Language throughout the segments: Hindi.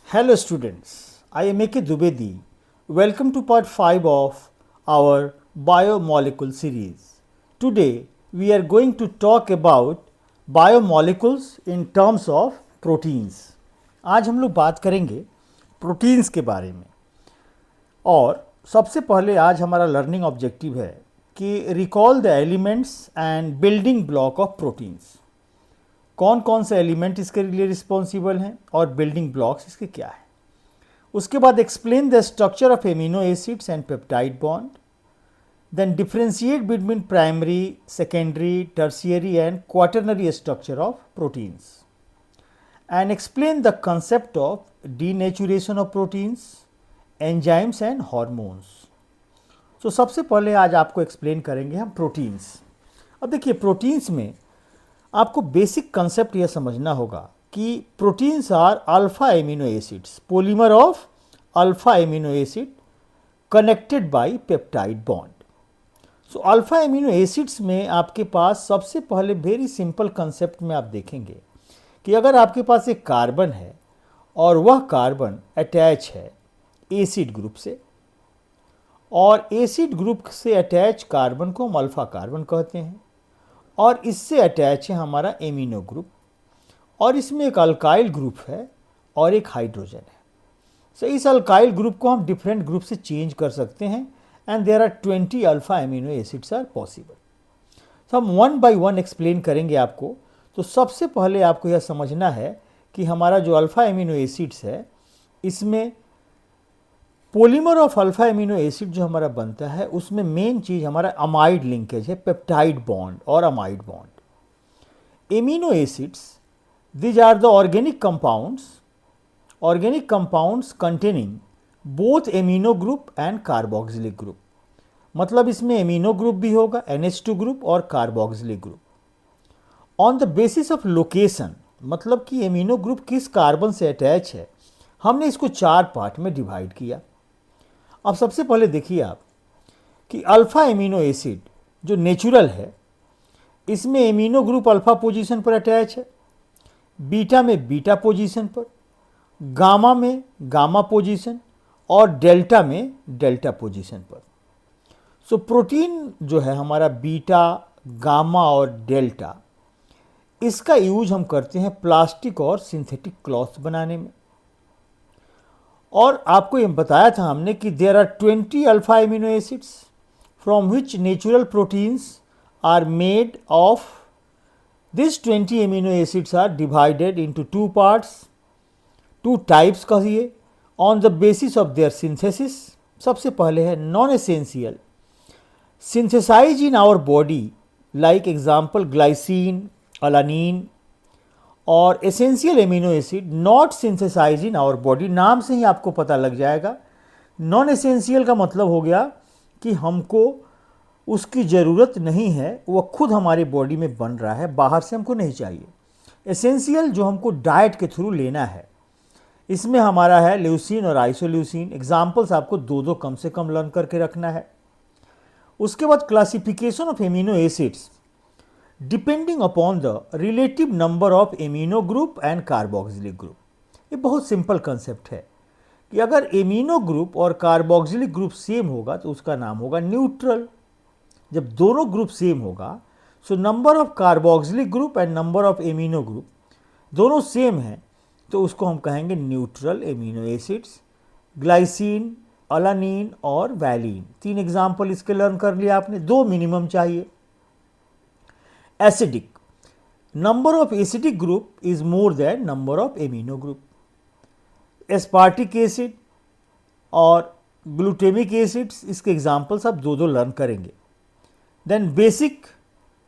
Hello students, I am A.K. Dubedi. Welcome to part 5 of our biomolecule series. Today we are going to talk about biomolecules in terms of proteins. आज हम लोग बात करेंगे प्रोटीन्स के बारे में और सबसे पहले आज हमारा लर्निंग ऑब्जेक्टिव है कि recall the elements and building block of proteins. कौन कौन से एलिमेंट इसके लिए रिस्पॉन्सिबल हैं और बिल्डिंग ब्लॉक्स इसके क्या है। उसके बाद explain the structure of amino acids and peptide bond, then differentiate between primary, secondary, tertiary and quaternary structure of proteins and explain the concept of denaturation of proteins, enzymes and hormones. तो सबसे पहले आज आपको एक्सप्लेन करेंगे हम प्रोटीन्स। अब देखिए प्रोटीन्स में आपको बेसिक कंसेप्ट यह समझना होगा कि proteins are alpha amino acids, polymer of alpha amino acid connected by peptide bond. So alpha amino acids में आपके पास सबसे पहले वेरी सिंपल कंसेप्ट में आप देखेंगे कि अगर आपके पास एक कार्बन है और वह कार्बन अटैच है एसिड ग्रुप से, और एसिड ग्रुप से अटैच कार्बन को हम अल्फा कार्बन कहते हैं, और इससे अटैच है हमारा एमिनो ग्रुप, और इसमें एक अल्काइल ग्रुप है और एक हाइड्रोजन है। सो इस अल्काइल ग्रुप को हम डिफरेंट ग्रुप से चेंज कर सकते हैं and there are 20 alpha amino acids are possible. तो हम वन बाय वन एक्सप्लेन करेंगे आपको। तो सबसे पहले आपको यह समझना है कि हमारा जो अल्फा एमिनो एसिड्स है इसमें polymer of alpha amino acid जो हमारा बनता है उसमें मेन चीज हमारा अमाइड लिंकेज है, पेप्टाइड बॉन्ड और amide bond. Amino acids these are the organic compounds containing both amino group and carboxylic group। मतलब इसमें एमिनो ग्रुप भी होगा, NH2 ग्रुप और carboxylic group. On the basis of location, मतलब कि एमिनो ग्रुप किस कार्बन से अटैच है, हमने इसको 4 पार्ट में डिवाइड किया। अब सबसे पहले देखिए आप कि अल्फा एमिनो एसिड जो नेचुरल है इसमें एमिनो ग्रुप अल्फा पोजीशन पर अटैच है, बीटा में बीटा पोजीशन पर, गामा में गामा पोजीशन और डेल्टा में डेल्टा पोजीशन पर। सो प्रोटीन जो है हमारा बीटा, गामा और डेल्टा, इसका यूज हम करते हैं प्लास्टिक और सिंथेटिक क्लॉथ बनाने में। और आपको ये बताया था हमने कि there are 20 alpha amino acids from which natural proteins are made of. These 20 amino acids are divided into 2 parts, 2 types कहिए, on the basis of their synthesis। सबसे पहले है non essential, synthesized in our body like example glycine, alanine, और essential amino acid not synthesized in our body। नाम से ही आपको पता लग जाएगा। non essential का मतलब हो गया कि हमको उसकी ज़रूरत नहीं है, वो खुद हमारी बॉडी में बन रहा है, बाहर से हमको नहीं चाहिए। एसेंशियल जो हमको डाइट के थ्रू लेना है, इसमें हमारा है ल्यूसीन और आइसोल्यूसीन। एग्जाम्पल्स आपको 2 कम से कम लर्न करके रखना है। उसके बाद classification of amino acids depending upon the relative number of amino group and carboxylic group. ये बहुत सिंपल कंसेप्ट है कि अगर एमिनो ग्रुप और कार्बोक्सिलिक ग्रुप सेम होगा तो उसका नाम होगा न्यूट्रल। जब दोनों ग्रुप सेम होगा, so number of carboxylic group and number of amino group दोनों सेम हैं, तो उसको हम कहेंगे neutral amino acids. Glycine, alanine और वैलिन, 3 एग्जाम्पल इसके लर्न कर लिया आपने, 2 मिनिमम चाहिए। Acidic, number of acidic group is more than number of amino group. Aspartic acid और ग्लूटेमिक एसिड्स, इसके एग्जाम्पल्स आप 2 लर्न करेंगे। Then basic,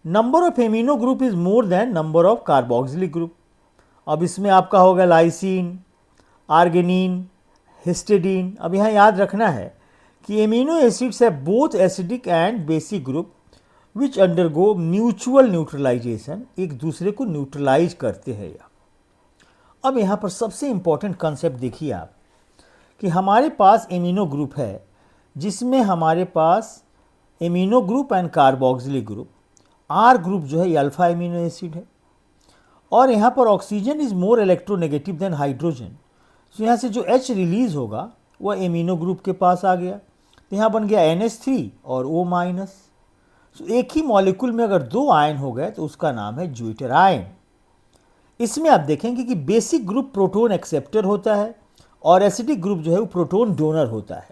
number of amino group is more than number of carboxylic group। अब इसमें आपका होगा लाइसिन, आर्गिनिन, हिस्टिडीन। अब यहाँ याद रखना है कि एमिनो एसिड्स है both acidic and basic group which undergo mutual neutralisation, एक दूसरे को न्यूट्रलाइज करते हैं। अब यहाँ पर सबसे इंपॉर्टेंट कंसेप्ट देखिए आप कि हमारे पास एमिनो ग्रुप है जिसमें हमारे पास amino group and carboxylic group, R group जो है ये अल्फा एमिनो एसिड है, और यहाँ पर oxygen is more electronegative than hydrogen. तो यहाँ से जो H रिलीज होगा वह एमिनो ग्रुप के पास आ गया, तो यहाँ बन गया NH3 और O माइनस। तो एक ही मॉलिक्यूल में अगर दो आयन हो गए तो उसका नाम है ज्विटर आयन। इसमें आप देखेंगे कि बेसिक ग्रुप प्रोटोन एक्सेप्टर होता है और एसिडिक ग्रुप जो है वो प्रोटोन डोनर होता है।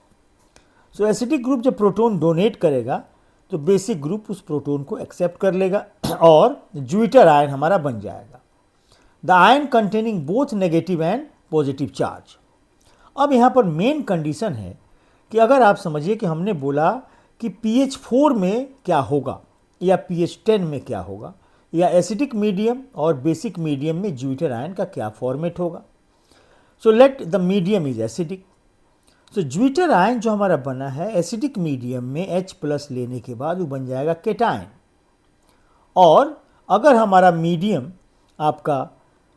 सो एसिडिक ग्रुप जब प्रोटोन डोनेट करेगा तो बेसिक ग्रुप उस प्रोटोन को एक्सेप्ट कर लेगा और ज्विटर आयन हमारा बन जाएगा। The ion containing both negative and positive charge. अब यहाँ पर मेन कंडीशन है कि अगर आप समझिए कि हमने बोला कि pH 4 में क्या होगा या pH 10 में क्या होगा या एसिडिक मीडियम और बेसिक मीडियम में ज्विटर आयन का क्या फॉर्मेट होगा। So let the medium is acidic. So zwitter ion जो हमारा बना है एसिडिक मीडियम में H प्लस लेने के बाद वो बन जाएगा केटायन, और अगर हमारा मीडियम आपका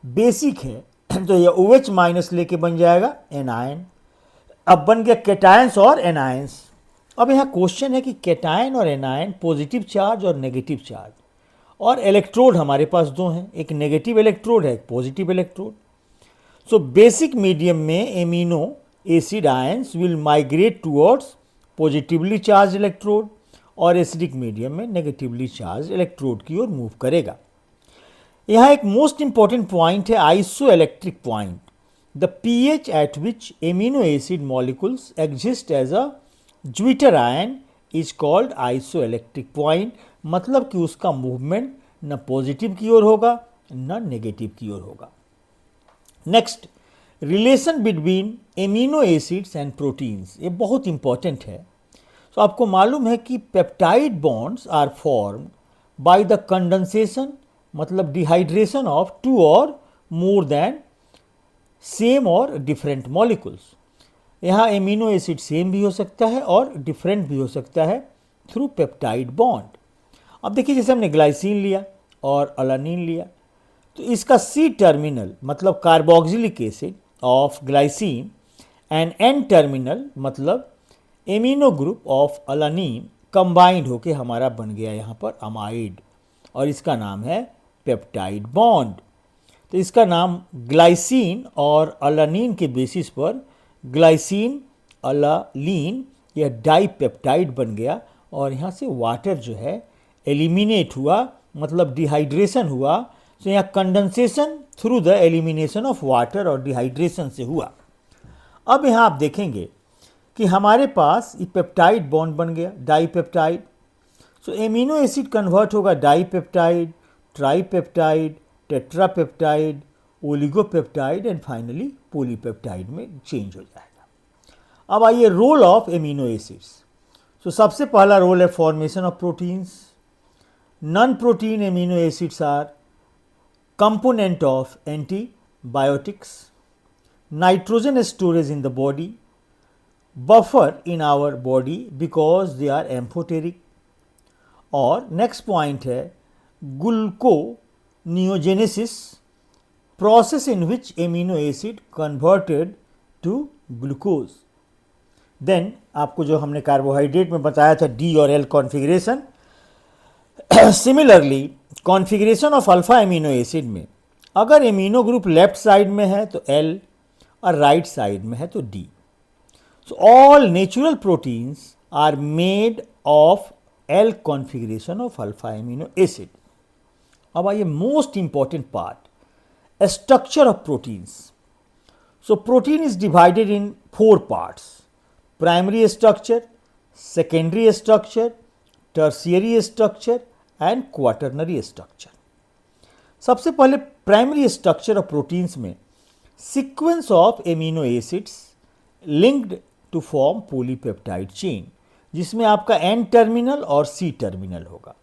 बेसिक है तो यह OH माइनस लेके बन जाएगा एनायन। अब बन गया केटायंस और एनायंस। अब यहाँ क्वेश्चन है कि केटायन और एनायन पॉजिटिव चार्ज और नेगेटिव चार्ज, और इलेक्ट्रोड हमारे पास दो हैं, एक नेगेटिव इलेक्ट्रोड है एक positive electrode. So basic medium में amino acid ions will migrate towards positively charge electrode और एसिडिक मीडियम में नेगेटिवली चार्ज इलेक्ट्रोड की ओर मूव करेगा। यहाँ एक मोस्ट इंपॉर्टेंट पॉइंट है isoelectric point. The pH at which amino acid molecules exist as a zwitter ion is called isoelectric point. मतलब कि उसका मूवमेंट न पॉजिटिव की ओर होगा न नेगेटिव की ओर होगा। Next, relation between amino acids and proteins, ये बहुत इंपॉर्टेंट है। तो आपको मालूम है कि peptide bonds are formed by the condensation, मतलब डिहाइड्रेशन ऑफ टू और more than same or different molecules. यहाँ एमिनो एसिड सेम भी हो सकता है और डिफरेंट भी हो सकता है थ्रू पेप्टाइड बॉन्ड। अब देखिए जैसे हमने ग्लाइसिन लिया और अलानिन लिया, तो इसका C टर्मिनल मतलब carboxylic acid of glycine and N terminal मतलब amino group of alanine combined होके हमारा बन गया यहाँ पर अमाइड, और इसका नाम है पेप्टाइड बॉन्ड। तो इसका नाम ग्लाइसिन और अलानिन के बेसिस पर ग्लाइसिन अलालीन यह डाइपेप्टाइड बन गया, और यहाँ से वाटर जो है एलिमिनेट हुआ, मतलब डिहाइड्रेशन हुआ। तो यहाँ condensation through the elimination of water और डिहाइड्रेशन से हुआ। अब यहाँ आप देखेंगे कि हमारे पास ये पेप्टाइड बॉन्ड बन गया dipeptide. So amino acid convert होगा dipeptide, tripeptide, tetrapeptide, oligopeptide and finally polypeptide में चेंज हो जाएगा। अब आइए role of amino acids. So सबसे पहला रोल है formation of proteins. Non protein amino acids are component of antibiotics, nitrogen storage in the body, buffer in our body because they are amphoteric. और नेक्स्ट पॉइंट है gluconeogenesis, process in which amino acid converted to glucose. Then आपको जो हमने कार्बोहाइड्रेट में बताया था D और L configuration, similarly configuration of alpha amino acid में अगर एमिनो ग्रुप लेफ्ट साइड में है तो L और राइट साइड में है तो D. So all natural proteins are made of L configuration of alpha amino acid. अब आइए most important part, structure of proteins. So protein is divided in 4 parts: primary structure, secondary structure, tertiary structure and quaternary structure. सबसे पहले प्राइमरी स्ट्रक्चर ऑफ प्रोटीन्स में sequence of amino acids linked to form polypeptide chain, जिसमें आपका N टर्मिनल और C टर्मिनल होगा।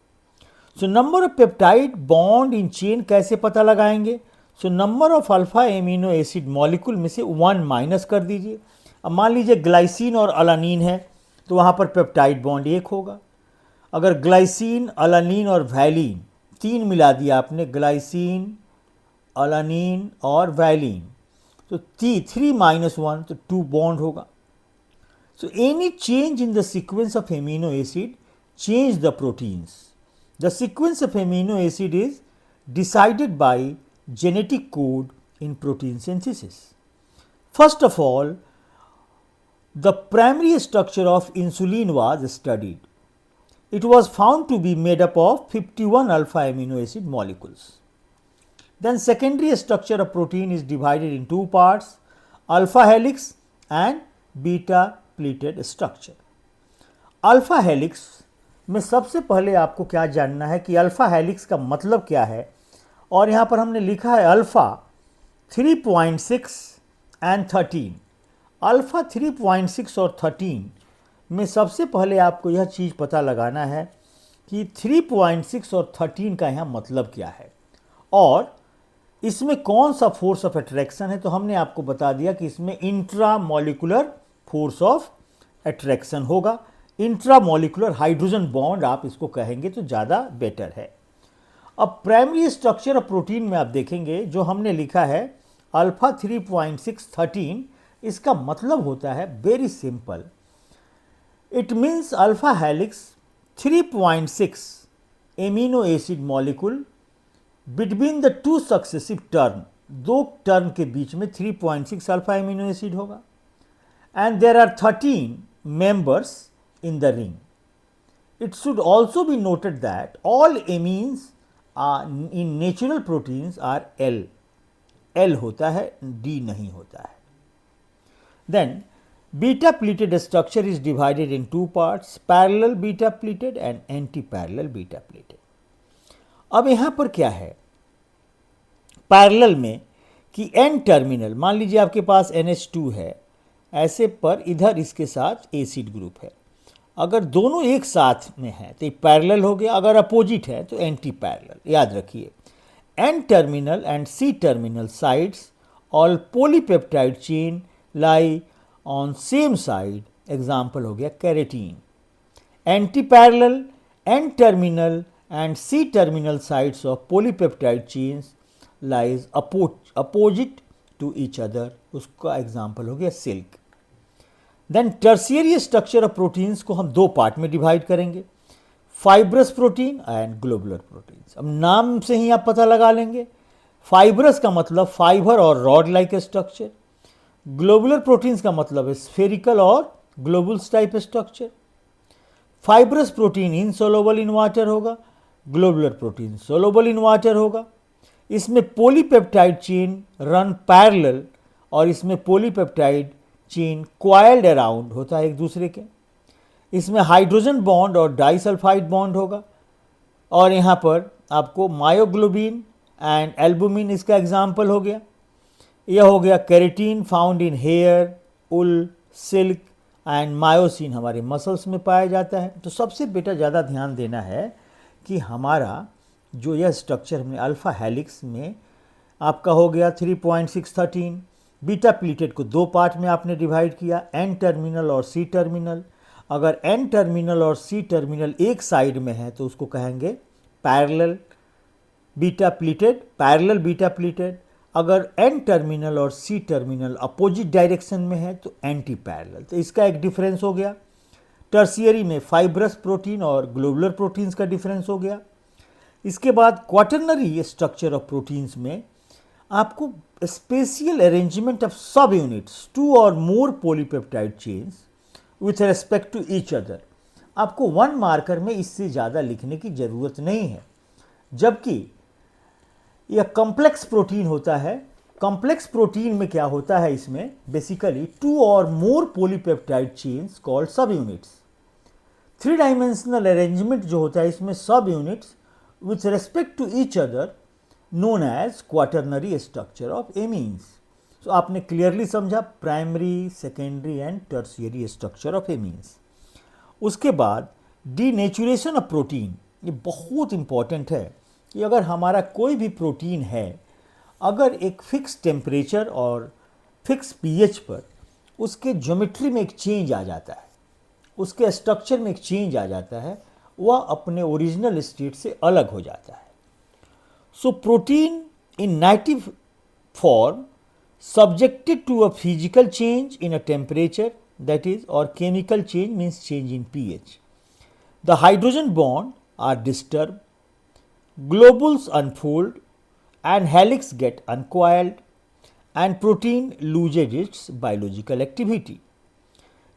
So number of peptide bond in chain कैसे पता लगाएंगे? So number of alpha amino acid molecule में से 1 माइनस कर दीजिए। अब मान लीजिए ग्लाइसिन और अलानिन है तो वहाँ पर पेप्टाइड बॉन्ड 1 होगा। अगर ग्लाइसिन, अलानिन और वैलिन 3 मिला दिया आपने, ग्लाइसिन, अलानिन और वैलिन, तो 3 माइनस 1 तो 2 बॉन्ड होगा। So any change in the sequence of amino acid change the proteins. The sequence of amino acid is decided by genetic code in protein synthesis. First of all, the primary structure of insulin was studied. It was found to be made up of 51 alpha amino acid molecules. Then secondary structure of protein is divided in two parts, alpha helix and beta pleated structure. Alpha helix में सबसे पहले आपको क्या जानना है कि अल्फा हेलिक्स का मतलब क्या है, और यहाँ पर हमने लिखा है अल्फा 3.6 एंड 13। अल्फा 3.6 और 13 में सबसे पहले आपको यह चीज़ पता लगाना है कि 3.6 और 13 का यहाँ मतलब क्या है और इसमें कौन सा फोर्स ऑफ अट्रैक्शन है। तो हमने आपको बता दिया कि इसमें इंट्रामोलिकुलर फोर्स ऑफ अट्रैक्शन होगा। इंट्रामोलिकुलर हाइड्रोजन बॉन्ड आप इसको कहेंगे तो ज़्यादा बेटर है। अब प्राइमरी स्ट्रक्चर ऑफ प्रोटीन में आप देखेंगे जो हमने लिखा है अल्फा 3.6 13, इसका मतलब होता है very simple, it means alpha helix 3.6 amino acid molecule between the two successive turn, दो टर्न के बीच में 3.6 अल्फा एमिनो एसिड होगा and there are 13 members in the ring. It should also be noted that all amines in natural proteins are L. L होता है, D नहीं होता है. Then beta pleated structure is divided in two parts, parallel beta pleated and anti-parallel beta pleated. अब यहाँ पर क्या है पैरेलल में कि N टर्मिनल, मान लीजिए आपके पास NH2 है, ऐसे पर इधर इसके साथ एसिड ग्रुप है, अगर दोनों एक साथ में है तो पैरेलल हो गया, अगर अपोजिट है तो एंटी पैरेलल। याद रखिए N terminal and C terminal sides all polypeptide chain lie on same side, example हो गया keratin. Anti parallel N terminal and C terminal sides of polypeptide chains lies opposite to each other, उसका एग्जाम्पल हो गया silk. Then tertiary structure of proteins को हम दो पार्ट में डिवाइड करेंगे, fibrous protein and globular proteins. अब नाम से ही आप पता लगा लेंगे, फाइब्रस का मतलब फाइबर और rod like structure, globular proteins का मतलब है स्फेरिकल और globules type structure. Fibrous protein insoluble in water होगा, globular protein soluble in water होगा। इसमें पॉलीपेप्टाइड चेन रन पैरेलल और इसमें पॉलीपेप्टाइड चेन क्वाइल्ड अराउंड होता है एक दूसरे के। इसमें हाइड्रोजन बॉन्ड और डाइसल्फाइड बॉन्ड होगा और यहाँ पर आपको मायोग्लोबिन एंड एल्बुमिन इसका एग्जाम्पल हो गया। यह हो गया keratin found in hair, wool, silk and myosin हमारे मसल्स में पाया जाता है। तो सबसे बेटा ज़्यादा ध्यान देना है कि हमारा जो यह स्ट्रक्चर में अल्फा हेलिक्स में आपका हो गया 3.6 13, बीटा प्लीटेड को दो पार्ट में आपने डिवाइड किया, एन टर्मिनल और सी टर्मिनल। अगर एन टर्मिनल और सी टर्मिनल एक साइड में है तो उसको कहेंगे parallel beta pleated, parallel beta pleated. अगर एन टर्मिनल और सी टर्मिनल अपोजिट डायरेक्शन में है तो एंटी पैरेलल। तो इसका एक डिफरेंस हो गया। टर्शियरी में फाइब्रस प्रोटीन और ग्लोबुलर प्रोटीन्स का डिफरेंस हो गया। इसके बाद क्वाटरनरी स्ट्रक्चर ऑफ प्रोटीन्स में आपको spatial arrangement of sub units, two और more polypeptide chains with respect to each other. आपको वन मार्कर में इससे ज़्यादा लिखने की ज़रूरत नहीं है, जबकि यह कॉम्प्लेक्स प्रोटीन होता है। कॉम्प्लेक्स प्रोटीन में क्या होता है, इसमें बेसिकली टू और मोर पॉलीपेप्टाइड चेन्स कॉल्ड सब यूनिट्स। थ्री डायमेंशनल अरेंजमेंट जो होता है इसमें सब units with respect to each other known as quaternary structure of amines. So आपने क्लियरली समझा primary, secondary and tertiary structure of amines. उसके बाद डीनेचुरेशन ऑफ प्रोटीन, ये बहुत इंपॉर्टेंट है कि अगर हमारा कोई भी प्रोटीन है, अगर एक फिक्स टेम्परेचर और फिक्स पीएच पर उसके ज्योमेट्री में एक चेंज आ जाता है, उसके स्ट्रक्चर में एक चेंज आ जाता है, वह अपने ओरिजिनल स्टेट से अलग हो जाता है। So protein in native form subjected to a physical change in a temperature that is, और chemical change means change in pH. The hydrogen bond are disturb, globules unfold and helix get uncoiled and protein loses its biological activity,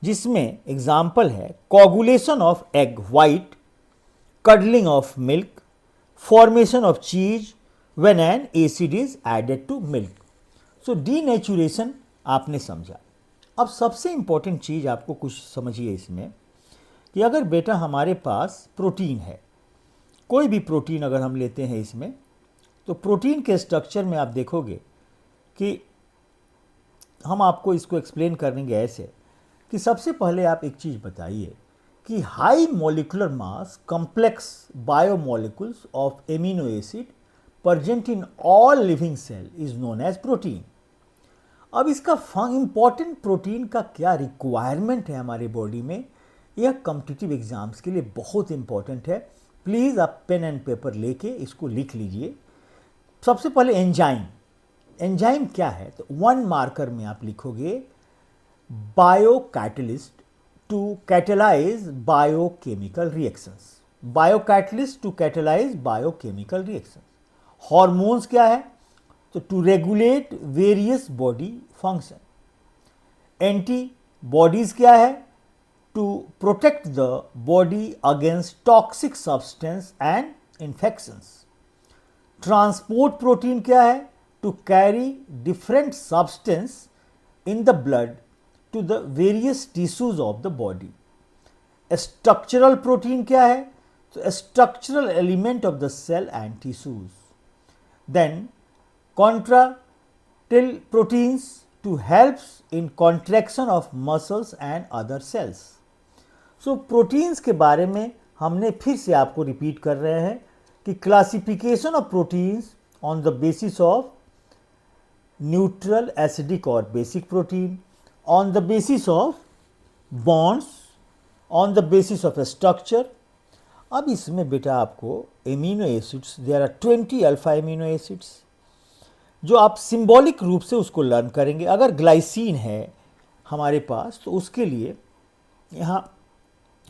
जिसमें एग्जाम्पल है coagulation of egg white, curdling of milk, formation of cheese when an acid is added to milk. So denaturation आपने समझा। अब सबसे इंपॉर्टेंट चीज़ आपको कुछ समझिए इसमें कि अगर बेटा हमारे पास प्रोटीन है, कोई भी प्रोटीन अगर हम लेते हैं इसमें, तो प्रोटीन के स्ट्रक्चर में आप देखोगे कि हम आपको इसको एक्सप्लेन करेंगे ऐसे कि सबसे पहले आप एक चीज़ बताइए कि high molecular mass complex biomolecules of amino acid present in all living cell is known as protein. अब इसका इंपॉर्टेंट प्रोटीन का क्या रिक्वायरमेंट है हमारे बॉडी में, यह कॉम्पिटिटिव एग्जाम्स के लिए बहुत इंपॉर्टेंट है। प्लीज़ आप पेन एंड पेपर लेके इसको लिख लीजिए। सबसे पहले एंजाइम, एंजाइम क्या है, तो वन मार्कर में आप लिखोगे bio catalyst to catalyze biochemical reactions, bio catalyst to catalyze biochemical reactions. Hormones क्या है, तो to regulate various body function. Antibodies क्या है, to protect the body against toxic substance and infections. Transport protein क्या है, to carry different substance in the blood to the various tissues of the body. Structural protein क्या है, तो structural element of the cell and tissues. Then contractile proteins to helps in contraction of muscles and other cells. So proteins के बारे में हमने फिर से आपको रिपीट कर रहे हैं कि classification of proteins on the basis of neutral, acidic और basic protein, on the basis of bonds, on the basis of structure. अब इसमें बेटा आपको amino acids, there are 20 alpha amino acids जो आप सिंबॉलिक रूप से उसको लर्न करेंगे। अगर ग्लाइसिन है हमारे पास तो उसके लिए यहाँ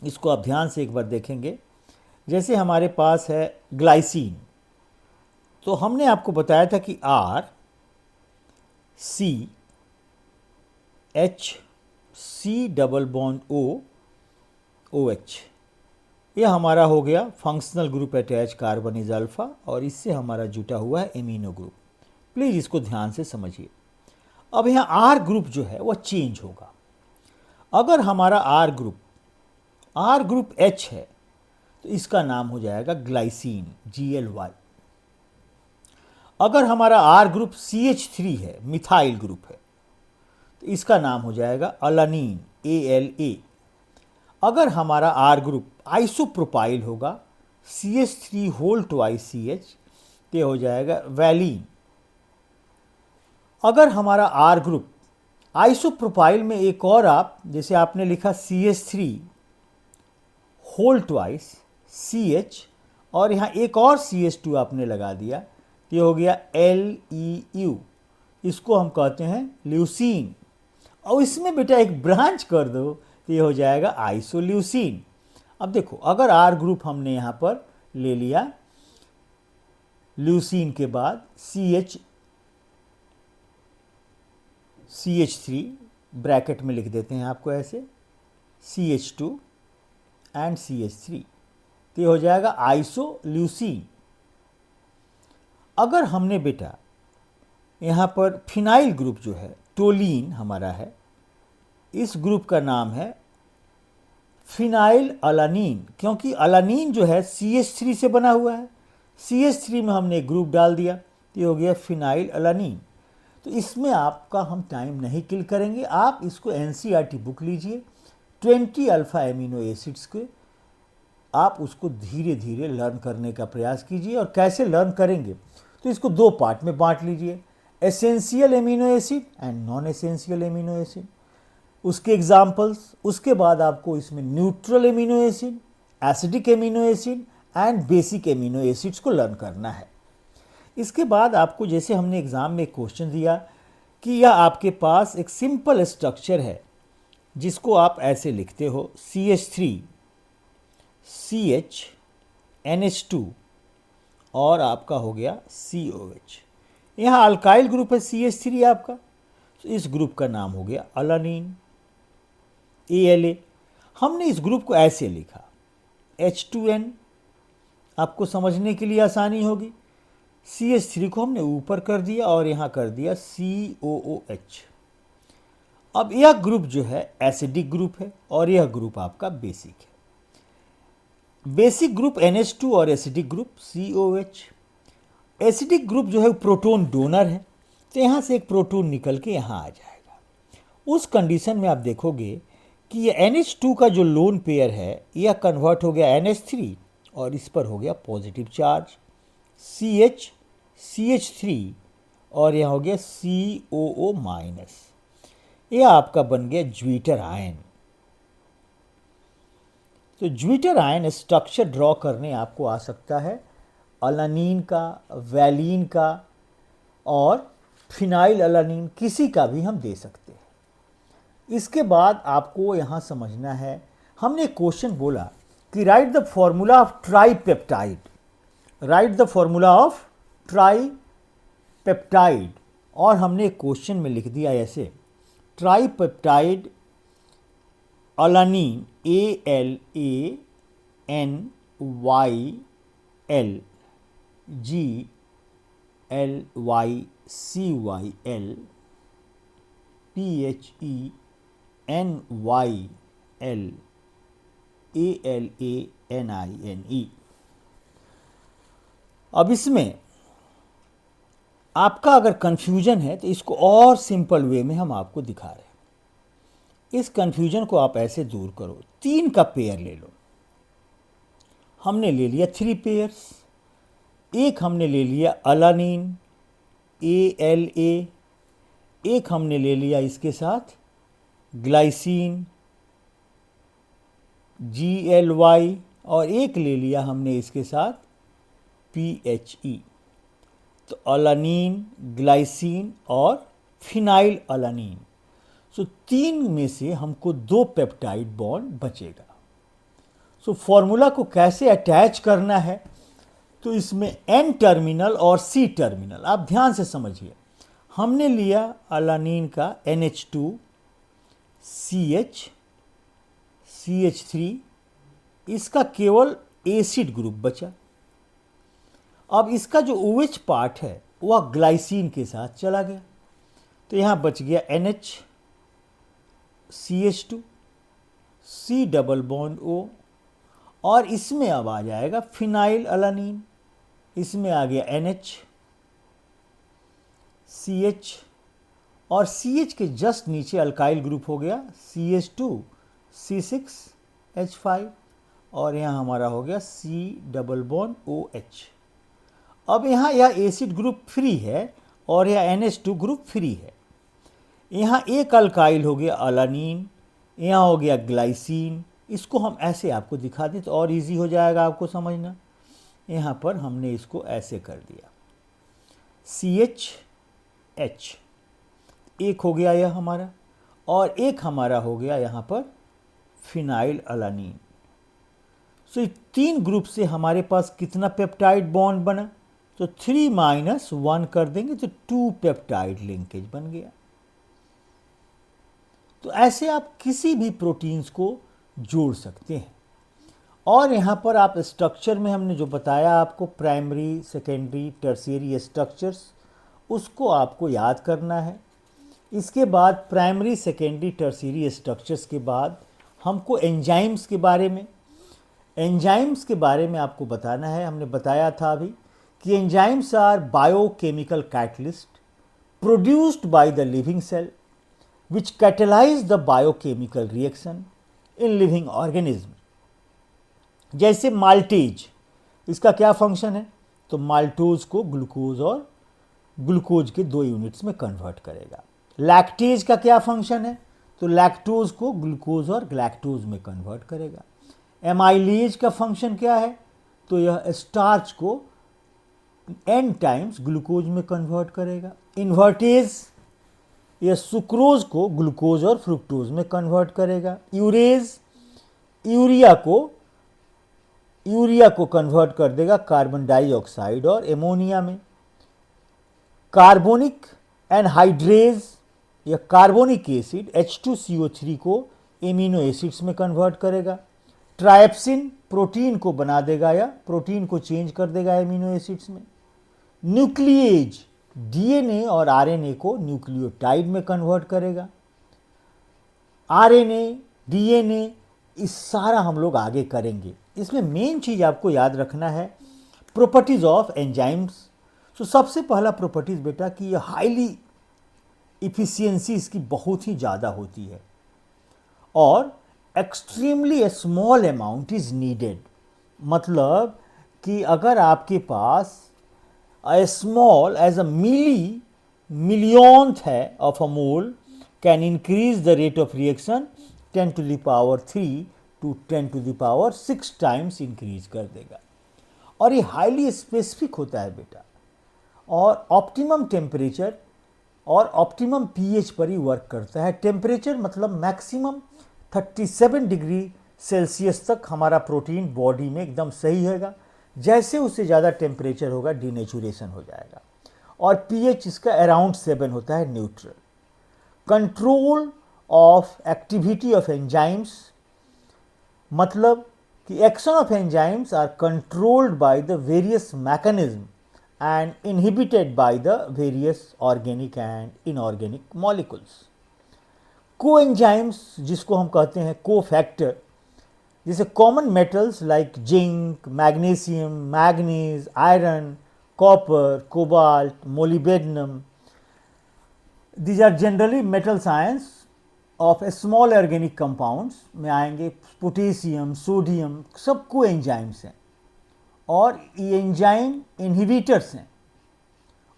इसको आप ध्यान से एक बार देखेंगे। जैसे हमारे पास है ग्लाइसिन, तो हमने आपको बताया था कि R C H C double bond O OH, यह हमारा हो गया functional group attach carbon is alpha, और इससे हमारा जुटा हुआ है एमिनो ग्रुप। प्लीज़ इसको ध्यान से समझिए। अब यहाँ आर ग्रुप जो है वह चेंज होगा। अगर हमारा आर ग्रुप H है तो इसका नाम हो जाएगा ग्लाइसिन GLY। अगर हमारा आर ग्रुप CH3 है, मिथाइल ग्रुप है, तो इसका नाम हो जाएगा अलानीन ALA। अगर हमारा आर ग्रुप आइसोप्रोपाइल होगा CH3 होल ट्वाइस CH, तो हो जाएगा वैलीन। अगर हमारा आर ग्रुप आइसोप्रोपाइल में एक और आप जैसे आपने लिखा CH3 होल ट्वाइस CH और यहाँ एक और CH2 आपने लगा दिया, तो ये हो गया LEU। इसको हम कहते हैं ल्यूसीन। और इसमें बेटा एक ब्रांच कर दो तो ये हो जाएगा आइसोल्यूसिन। अब देखो, अगर आर ग्रुप हमने यहाँ पर ले लिया, ल्यूसीन के बाद CH3 ब्रैकेट में लिख देते हैं आपको ऐसे, CH2 एंड CH3, तो ये हो जाएगा आइसोल्यूसिन। अगर हमने बेटा यहाँ पर फिनाइल ग्रुप जो है, टोलीन हमारा है, इस ग्रुप का नाम है फिनाइल अलानीन, क्योंकि अलानीन जो है CH3 से बना हुआ है। CH3 में हमने एक ग्रुप डाल दिया, तो ये हो गया फिनाइल अलानीन। तो इसमें आपका हम टाइम नहीं किल करेंगे, आप इसको NCERT बुक लीजिए। 20 अल्फा एमिनो एसिड्स के आप उसको धीरे धीरे लर्न करने का प्रयास कीजिए। और कैसे लर्न करेंगे, तो इसको दो पार्ट में बांट लीजिए, essential amino acid and non essential amino acid, उसके एग्जाम्पल्स। उसके बाद आपको इसमें neutral amino acid, acidic amino acid and basic amino acids को लर्न करना है। इसके बाद आपको, जैसे हमने एग्ज़ाम में एक क्वेश्चन दिया कि यह आपके पास एक सिंपल स्ट्रक्चर है जिसको आप ऐसे लिखते हो CH3 CH NH2 और आपका हो गया COH। यहाँ अल्काइल ग्रुप है CH3 आपका, तो इस ग्रुप का नाम हो गया अलानीन ALA। हमने इस ग्रुप को ऐसे लिखा H2N, आपको समझने के लिए आसानी होगी। CH3 को हमने ऊपर कर दिया और यहाँ कर दिया COOH। अब यह ग्रुप जो है एसिडिक ग्रुप है और यह ग्रुप आपका बेसिक है। बेसिक ग्रुप NH2 और acidic group COH। Acidic group जो है प्रोटॉन डोनर है, तो यहाँ से एक प्रोटॉन निकल के यहाँ आ जाएगा। उस कंडीशन में आप देखोगे कि ये NH2 का जो लोन पेयर है यह कन्वर्ट हो गया NH3 और इस पर हो गया पॉजिटिव चार्ज CH3 और यह हो गया COO-। यह आपका बन गया ज्वीटर आयन। तो ज्वीटर आयन स्ट्रक्चर ड्रॉ करने आपको आ सकता है अलानीन का, वैलीन का और फिनाइल अलानीन, किसी का भी हम दे सकते हैं। इसके बाद आपको यहाँ समझना है, हमने क्वेश्चन बोला कि right the formula of tripeptide, right the formula of tripeptide, और हमने क्वेश्चन में लिख दिया ऐसे tripeptide अलानीन ALANYL GLYCYL PHENYL ALANINE। अब इसमें आपका अगर कंफ्यूजन है तो इसको और सिंपल वे में हम आपको दिखा रहे हैं। इस कंफ्यूजन को आप ऐसे दूर करो, 3 का पेयर ले लो। हमने ले लिया 3 पेयर्स, एक हमने ले लिया अलानीन ALA, एक हमने ले लिया इसके साथ ग्लाइसिन GLY और एक ले लिया हमने इसके साथ PHE। तो अलानीन, ग्लाइसिन और फिनाइल अलानीन, सो 3 में से हमको 2 पेप्टाइड बॉन्ड बचेगा। सो फॉर्मूला को कैसे अटैच करना है, तो इसमें N टर्मिनल और C टर्मिनल आप ध्यान से समझिए। हमने लिया अलानीन का NH2CH CH3, इसका केवल एसिड ग्रुप बचा। अब इसका जो OH पार्ट है वह ग्लाइसिन के साथ चला गया, तो यहाँ बच गया NHCH2 C double bond O, और इसमें अब आ जाएगा फिनाइल अलानीन, इसमें आ गया NHCH और CH के जस्ट नीचे अल्काइल ग्रुप हो गया CH2C6H5 और यहाँ हमारा हो गया C डबल बॉन्ड OH। अब यहाँ यह एसिड ग्रुप फ्री है और यह NH2 ग्रुप फ्री है। यहाँ एक अल्काइल हो गया अलानीन, यहाँ हो गया ग्लाइसिन। इसको हम ऐसे आपको दिखा दें तो और इजी हो जाएगा आपको समझना। यहाँ पर हमने इसको ऐसे कर दिया CHH, एक हो गया यह हमारा, और एक हमारा हो गया यहाँ पर फिनाइल अलानीन। सो 3 ग्रुप से हमारे पास कितना पेप्टाइड बॉन्ड बना, तो 3 - 1 कर देंगे तो 2 पेप्टाइड लिंकेज बन गया। तो ऐसे आप किसी भी प्रोटीन्स को जोड़ सकते हैं। और यहाँ पर आप स्ट्रक्चर में हमने जो बताया आपको प्राइमरी, सेकेंडरी, टर्शियरी स्ट्रक्चर्स, उसको आपको याद करना है। इसके बाद प्राइमरी, सेकेंडरी, टर्शियरी स्ट्रक्चर्स के बाद हमको एंजाइम्स के बारे में आपको बताना है। हमने बताया था अभी कि enzymes are biochemical catalyst produced by the living cell which catalyze the biochemical reaction in living organism। जैसे माल्टेज, इसका क्या फंक्शन है, तो माल्टोज को ग्लूकोज और ग्लूकोज के 2 यूनिट्स में कन्वर्ट करेगा। लैक्टेज का क्या फंक्शन है, तो लैक्टोज को ग्लूकोज और ग्लैक्टोज में कन्वर्ट करेगा। एमाइलेज का फंक्शन क्या है, तो यह स्टार्च को n टाइम्स ग्लूकोज में कन्वर्ट करेगा। इन्वर्टेज, यह सुक्रोज को ग्लूकोज और फ्रुक्टोज में कन्वर्ट करेगा। यूरेज, यूरिया को कन्वर्ट कर देगा कार्बन डाइऑक्साइड और एमोनिया में। कार्बोनिक एनहाइड्रेज या कार्बोनिक एसिड H2CO3 को एमिनो एसिड्स में कन्वर्ट करेगा। ट्राइप्सिन प्रोटीन को बना देगा या प्रोटीन को चेंज कर देगा एमिनो एसिड्स में। न्यूक्लिएज डीएनए और आरएनए को न्यूक्लियोटाइड में कन्वर्ट करेगा। आरएनए, डीएनए, इस सारा हम लोग आगे करेंगे। इसमें मेन चीज आपको याद रखना है प्रॉपर्टीज ऑफ एंजाइम्स। तो सबसे पहला प्रॉपर्टीज बेटा कि ये हाईली इफिशियंसी इसकी बहुत ही ज़्यादा होती है और extremely small amount is needed. मतलब कि अगर आपके पास स्मॉल एज अ millionth है of a mole can increase the rate of reaction 10 to the power 3 to 10 to the power 6 times increase कर देगा। और ये हाईली स्पेसिफिक होता है बेटा और ऑप्टिमम टेम्परेचर और ऑप्टिमम पीएच पर ही वर्क करता है। टेम्परेचर मतलब मैक्सिमम 37 डिग्री सेल्सियस तक हमारा प्रोटीन बॉडी में एकदम सही होगा। जैसे उससे ज़्यादा टेम्परेचर होगा डिनेचुरेशन हो जाएगा। और पीएच इसका अराउंड 7 होता है neutral. Control of activity of enzymes मतलब कि action of enzymes are controlled by the various mechanism and inhibited by the various organic and inorganic molecules. Coenzymes जिसको हम कहते हैं कोफैक्टर, जैसे common metals like zinc, magnesium, manganese, iron, copper, cobalt, molybdenum, these are generally metal science of small organic compounds में आएंगे। पोटेशियम, सोडियम, सब कोएंजाइम्स हैं और ये एंजाइम इनहिबिटर्स हैं।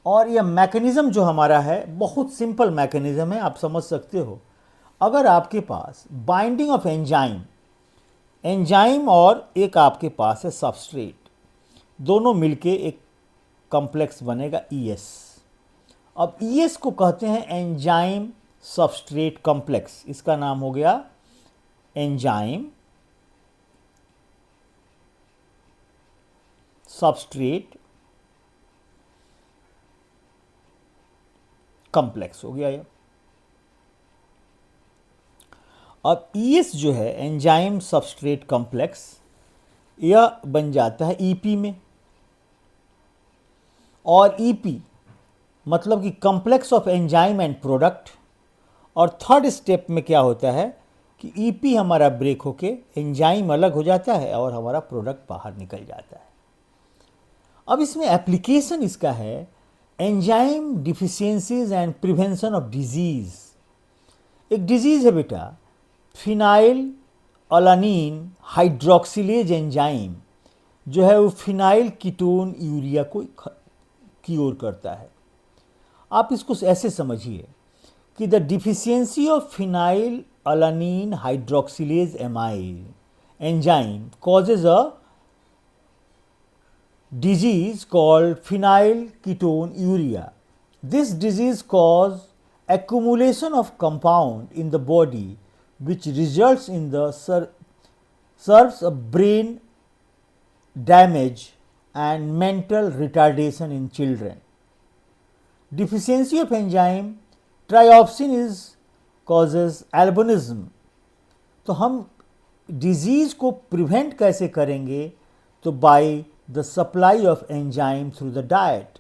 और यह मैकेनिज्म जो हमारा है बहुत सिंपल मैकेनिज्म है, आप समझ सकते हो। अगर आपके पास बाइंडिंग ऑफ एंजाइम और एक आपके पास है सबस्ट्रेट, दोनों मिलके एक कॉम्प्लेक्स बनेगा ES। अब ES को कहते हैं एंजाइम सबस्ट्रेट कॉम्प्लेक्स। इसका नाम हो गया एंजाइम सबस्ट्रेट कॉम्प्लेक्स हो गया ये। अब ES जो है एंजाइम सबस्ट्रेट कॉम्प्लेक्स, यह बन जाता है EP में। और EP मतलब कि complex of enzyme and product. और थर्ड स्टेप में क्या होता है कि EP हमारा ब्रेक होके एंजाइम अलग हो जाता है और हमारा प्रोडक्ट बाहर निकल जाता है। अब इसमें एप्लीकेशन इसका है enzyme deficiencies and prevention of disease. एक डिजीज है बेटा फिनाइल अलानिन हाइड्रोक्सिलेज एंजाइम, जो है वो फिनाइल कीटोन यूरिया को क्योर करता है। आप इसको ऐसे समझिए कि the deficiency of phenyl alanine hydroxylase enzyme causes a disease called phenylketonuria. This disease causes accumulation of compound in the body which results in the serves a brain damage and mental retardation in children. Deficiency of enzyme triopsin is causes albinism. तो हम डिजीज को प्रिवेंट कैसे करेंगे? तो by the supply of enzyme through the diet.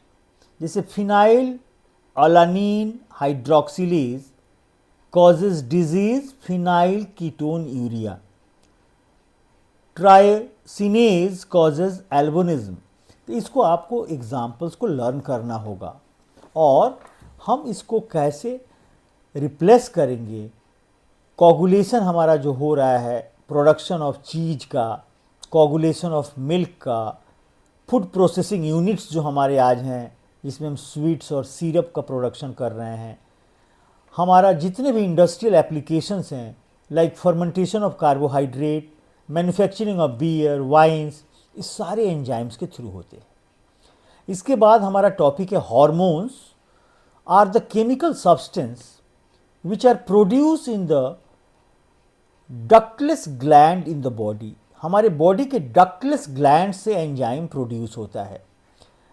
जैसे phenylalanine hydroxylase causes disease phenylketonuria, tyrosinase causes albinism. तो इसको आपको एग्जाम्पल्स को लर्न करना होगा और हम इसको कैसे रिप्लेस करेंगे। कोगुलेशन हमारा जो हो रहा है, प्रोडक्शन ऑफ चीज़ का, कोगुलेशन ऑफ मिल्क का, फूड प्रोसेसिंग यूनिट्स जो हमारे आज हैं जिसमें हम स्वीट्स और सिरप का प्रोडक्शन कर रहे हैं, हमारा जितने भी इंडस्ट्रियल एप्लीकेशंस हैं like fermentation of carbohydrate, manufacturing of beer, wines, इस सारे एंजाइम्स के थ्रू होते हैं। इसके बाद हमारा टॉपिक है hormones are the chemical substance which are produce in the ductless gland in the body. हमारे बॉडी के डक्टलेस ग्लैंड से एंजाइम प्रोड्यूस होता है।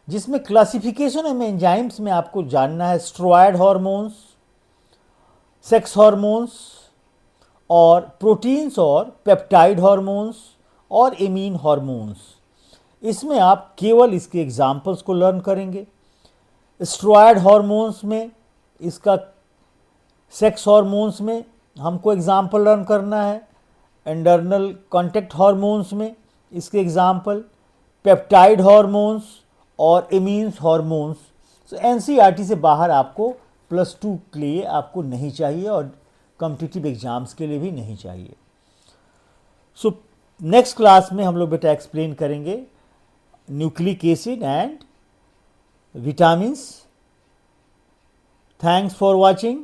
जिसमें क्लासिफिकेशन ऑफ एंजाइम्स में आपको जानना है स्टेरॉयड हार्मोन्स, सेक्स हार्मोन्स और प्रोटीन्स और पेप्टाइड हार्मोन्स और इम्यून हार्मोन्स। इसमें आप केवल इसके एग्जाम्पल्स को लर्न करेंगे। स्टेरॉयड हार्मोन्स में इसका, सेक्स हार्मोन्स में हमको एग्जाम्पल लर्न करना है, एंडर्नल कॉन्टैक्ट हार्मोन्स में इसके एग्जाम्पल, पेप्टाइड हार्मोन्स और इम्यून हार्मोन्स। तो एनसीईआरटी से बाहर आपको +2 के लिए आपको नहीं चाहिए और कॉम्पिटिटिव एग्जाम्स के लिए भी नहीं चाहिए। सो नेक्स्ट क्लास में हम लोग बेटा एक्सप्लेन करेंगे nucleic acid and vitamins. Thanks for watching.